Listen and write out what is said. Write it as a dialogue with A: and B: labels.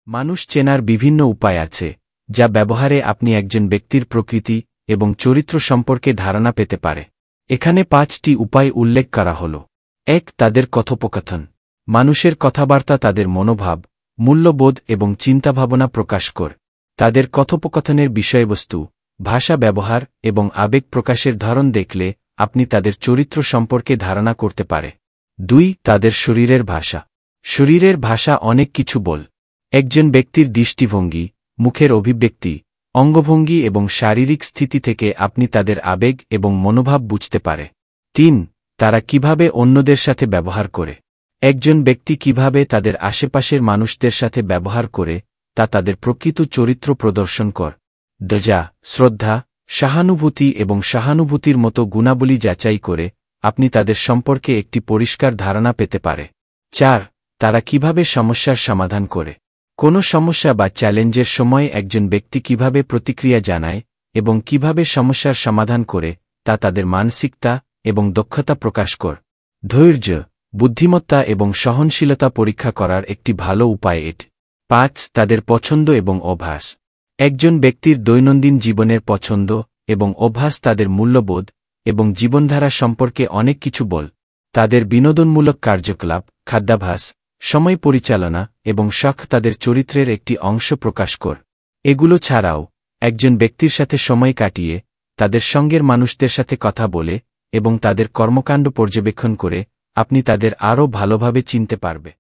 A: মানুষ চেনার বিভিন্ন উপায় আছে যা ব্যবহারে আপনি একজন ব্যক্তির প্রকৃতি এবং চরিত্র সম্পর্কে ধারণা পেতে পারে। এখানে 5টি উপায় উল্লেখ করা হল। 1. তাদের কথোপকথন। মানুষের কথাবার্তা তাদের মনোভাব, মূল্যবোধ এবং চিন্তাভাবনা প্রকাশ করে। তাদের কথোপকথনের বিষয়বস্তু, ভাষা ব্যবহার এবং আবেগ প্রকাশের ধরন দেখলে আপনি তাদের চরিত্র সম্পর্কে ধারণা করতে পারে। 2. তাদের শরীরের ভাষা। শরীরের ভাষা অনেক কিছু বল। একজন ব্যক্তির দৃষ্টিভঙ্গি, মুখের অভিব্যক্তি, অঙ্গভঙ্গি এবং শারীরিক স্থিতি থেকে আপনি তাদের আবেগ এবং মনোভাব বুঝতে পারে। 3. তারা কিভাবে অন্যদের সাথে ব্যবহার করে। একজন ব্যক্তি কিভাবে তাদের আশেপাশের মানুষদের সাথে ব্যবহার করে তা তাদের প্রকৃত চরিত্র প্রদর্শন করে। দয়া, শ্রদ্ধা, সহানুভূতি এবং সহানুভূতির মতো গুণাবলী যাচাই করে আপনি তাদের সম্পর্কে একটি পরিষ্কার ধারণা পেতে পারে। 4. তারা কিভাবে সমস্যার সমাধান করে। কোনো সমস্যা বা চ্যালেঞ্জের সময় একজন ব্যক্তি কিভাবে প্রতিক্রিয়া জানায় এবং কিভাবে সমস্যার সমাধান করে তা তাদের মানসিকতা এবং দক্ষতা প্রকাশ করে। ধৈর্য, বুদ্ধিমত্তা এবং সহনশীলতা পরীক্ষা করার একটি ভালো উপায় এটি। 5. তাদের পছন্দ এবং অভ্যাস। একজন ব্যক্তির দৈনন্দিন জীবনের পছন্দ এবং অভ্যাস তাদের মূল্যবোধ এবং জীবনধারা সম্পর্কে অনেক কিছু বল। তাদের বিনোদনমূলক কার্যকলাপ, খাদ্যাভ্যাস, সময় পরিচালনা এবং শখ তাদের চরিত্রের একটি অংশ প্রকাশ করে। এগুলো ছাড়াও একজন ব্যক্তির সাথে সময় কাটিয়ে, তাদের সঙ্গের মানুষদের সাথে কথা বলে এবং তাদের কর্মকাণ্ড পর্যবেক্ষণ করে আপনি তাদের আরও ভালোভাবে চিনতে পারবে।